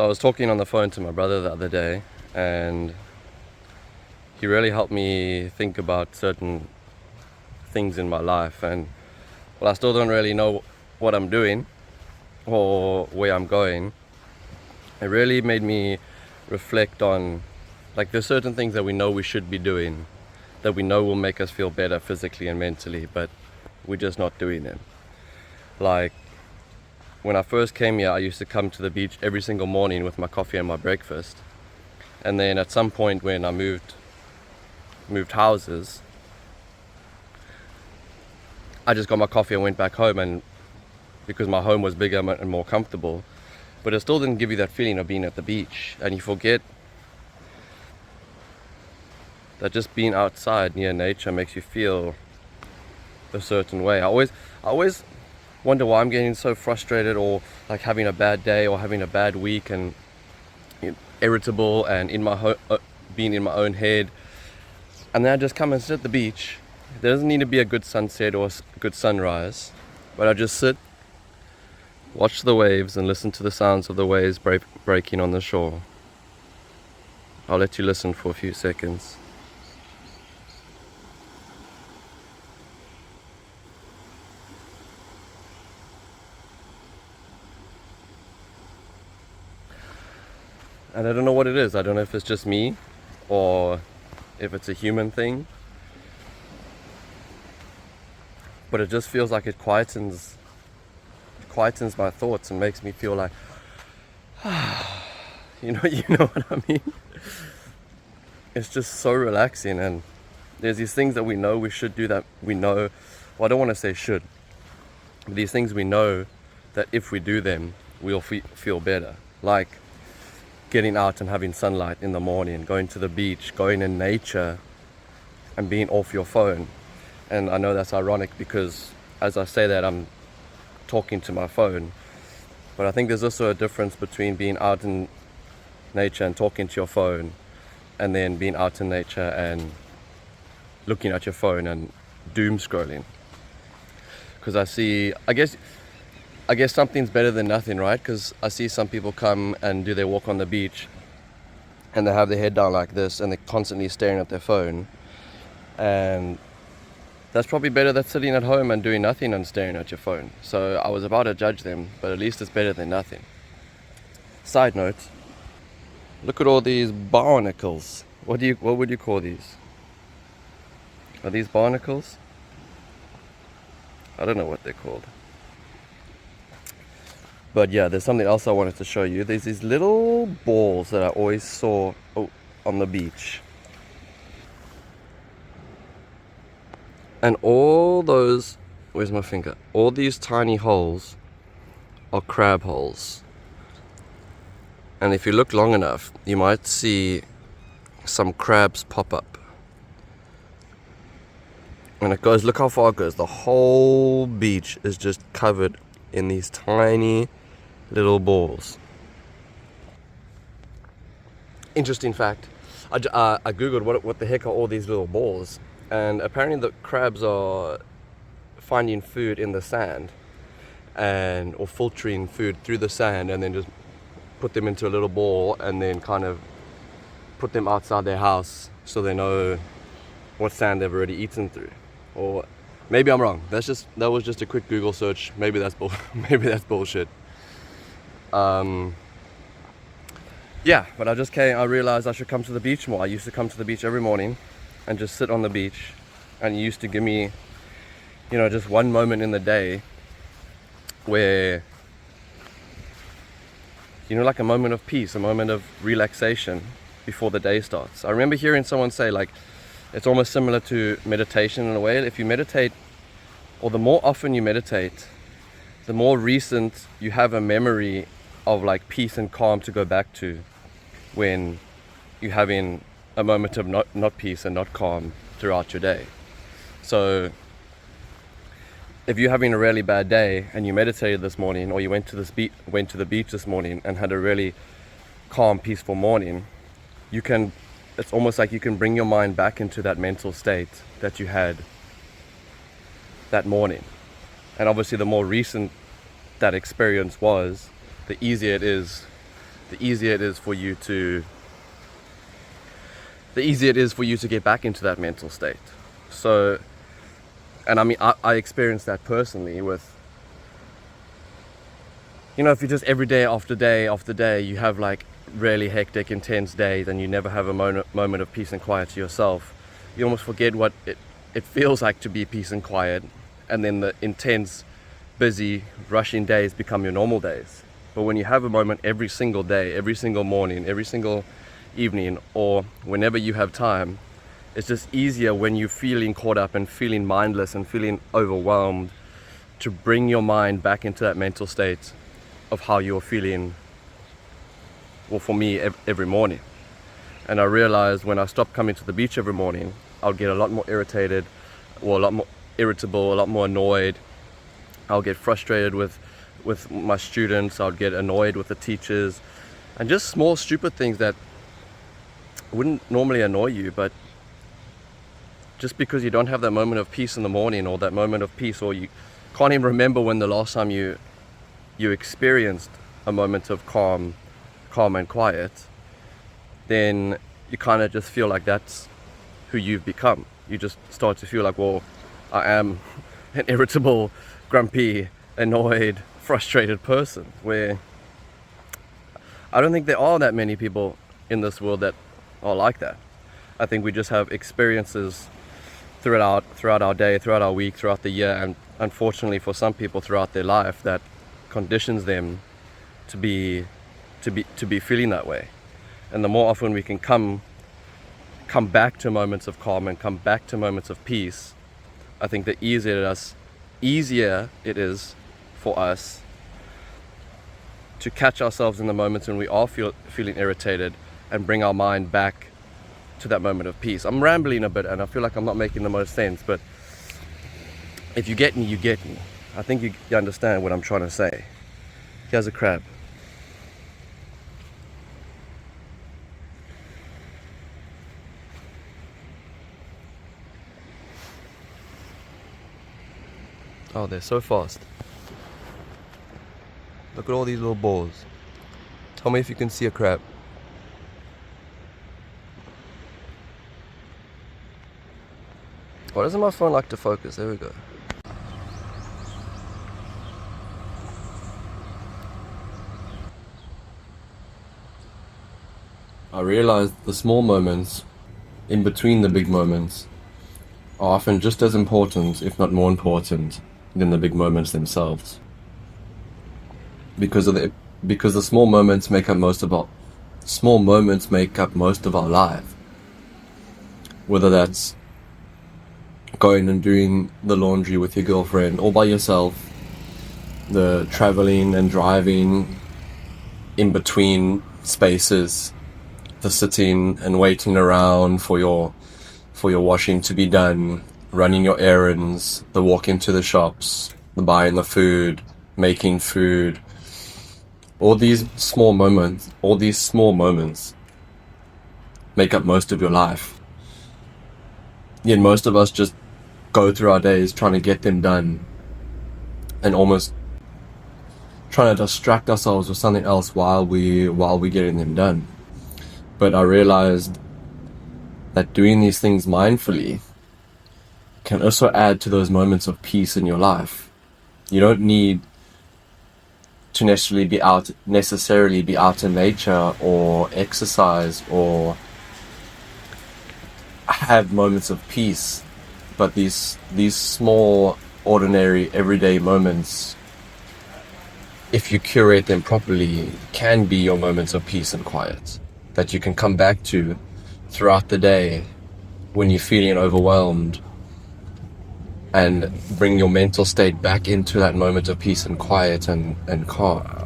So I was talking on the phone to my brother the other day, and he really helped me think about certain things in my life. And well, I still don't really know what I'm doing or where I'm going. It really made me reflect on, like, there's certain things that we know we should be doing, that we know will make us feel better physically and mentally, but we're just not doing them. Like, when I first came here, I used to come to the beach every single morning with my coffee and my breakfast. And then at some point when I moved houses, I just got my coffee and went back home, and because my home was bigger and more comfortable, but it still didn't give you that feeling of being at the beach. And you forget that just being outside near nature makes you feel a certain way. I always wonder why I'm getting so frustrated, or like having a bad day or having a bad week, and irritable and being in my own head. And then I just come and sit at the beach. There doesn't need to be a good sunset or a good sunrise, but I just sit, watch the waves, and listen to the sounds of the waves breaking on the shore. I'll let you listen for a few seconds. And I don't know what it is. I don't know if it's just me or if it's a human thing, but it just feels like it quietens my thoughts and makes me feel like, you know what I mean? It's just so relaxing. And there's these things that we know we should do, that we know, well, I don't want to say should, but these things we know that if we do them, we'll feel better. Like getting out and having sunlight in the morning, going to the beach, going in nature, and being off your phone. And I know that's ironic because as I say that, I'm talking to my phone, but I think there's also a difference between being out in nature and talking to your phone, and then being out in nature and looking at your phone and doom scrolling. Because I guess something's better than nothing, right? Because I see some people come and do their walk on the beach, and they have their head down like this, and they're constantly staring at their phone. And that's probably better than sitting at home and doing nothing and staring at your phone. So I was about to judge them, but at least it's better than nothing. Side note, look at all these barnacles. What would you call these? Are these barnacles? I don't know what they're called. But yeah, there's something else I wanted to show you. There's these little balls that I always saw on the beach. And all those, where's my finger? All these tiny holes are crab holes. And if you look long enough, you might see some crabs pop up. And it goes, look how far it goes. The whole beach is just covered in these tiny little balls. Interesting fact. I googled what the heck are all these little balls, and apparently the crabs are finding food in the sand or filtering food through the sand, and then just put them into a little ball, and then kind of put them outside their house so they know what sand they've already eaten through. Or maybe I'm wrong. That was just a quick Google search. Maybe that's bullshit. Yeah, but I realized I should come to the beach more. I used to come to the beach every morning and just sit on the beach, and it used to give me, just one moment in the day where, like a moment of peace, a moment of relaxation before the day starts. I remember hearing someone say, like, it's almost similar to meditation in a way. If you meditate, or the more often you meditate, the more recent you have a memory of like peace and calm to go back to when you're having a moment of not peace and not calm throughout your day. So if you're having a really bad day and you meditated this morning, or you went to the beach this morning and had a really calm, peaceful morning, it's almost like you can bring your mind back into that mental state that you had that morning. And obviously the more recent that experience was, the easier it is the easier it is for you to get back into that mental state. So, and I mean, I experienced that personally with, if you just every day after day after day, you have like really hectic, intense days and you never have a moment of peace and quiet to yourself, you almost forget what it feels like to be peace and quiet. And then the intense, busy, rushing days become your normal days. But when you have a moment every single day, every single morning, every single evening, or whenever you have time, it's just easier when you're feeling caught up and feeling mindless and feeling overwhelmed to bring your mind back into that mental state of how you're feeling, well, for me, every morning. And I realized when I stopped coming to the beach every morning, I'll get a lot more irritated, or a lot more irritable, a lot more annoyed. I'll get frustrated with my students, I'll get annoyed with the teachers, and just small stupid things that wouldn't normally annoy you, but just because you don't have that moment of peace in the morning, or that moment of peace, or you can't even remember when the last time you experienced a moment of calm and quiet, then you kind of just feel like that's who you've become. You just start to feel like, well, I am an irritable, grumpy, annoyed, frustrated person, where I don't think there are that many people in this world that are like that. I think we just have experiences throughout our day, throughout our week, throughout the year, and unfortunately for some people throughout their life, that conditions them to be feeling that way. And the more often we can come back to moments of calm and come back to moments of peace, I think the easier it is for us to catch ourselves in the moments when we are feeling irritated and bring our mind back to that moment of peace. I'm rambling a bit and I feel like I'm not making the most sense, but if you get me, you get me. I think you understand what I'm trying to say. Here's a crab. Oh, they're so fast. Look at all these little balls. Tell me if you can see a crab. Why doesn't my phone like to focus? There we go. I realized the small moments in between the big moments are often just as important, if not more important, than the big moments themselves. Because the small moments make up most of our life. Whether that's going and doing the laundry with your girlfriend or by yourself, the traveling and driving in between spaces, the sitting and waiting around for your washing to be done, running your errands, the walk into the shops, the buying the food, making food. All these small moments make up most of your life. Yet most of us just go through our days trying to get them done and almost trying to distract ourselves with something else while we're getting them done. But I realized that doing these things mindfully can also add to those moments of peace in your life. You don't need to necessarily be out in nature or exercise or have moments of peace, but these small, ordinary, everyday moments, if you curate them properly, can be your moments of peace and quiet that you can come back to throughout the day when you're feeling overwhelmed, and bring your mental state back into that moment of peace and quiet and calm.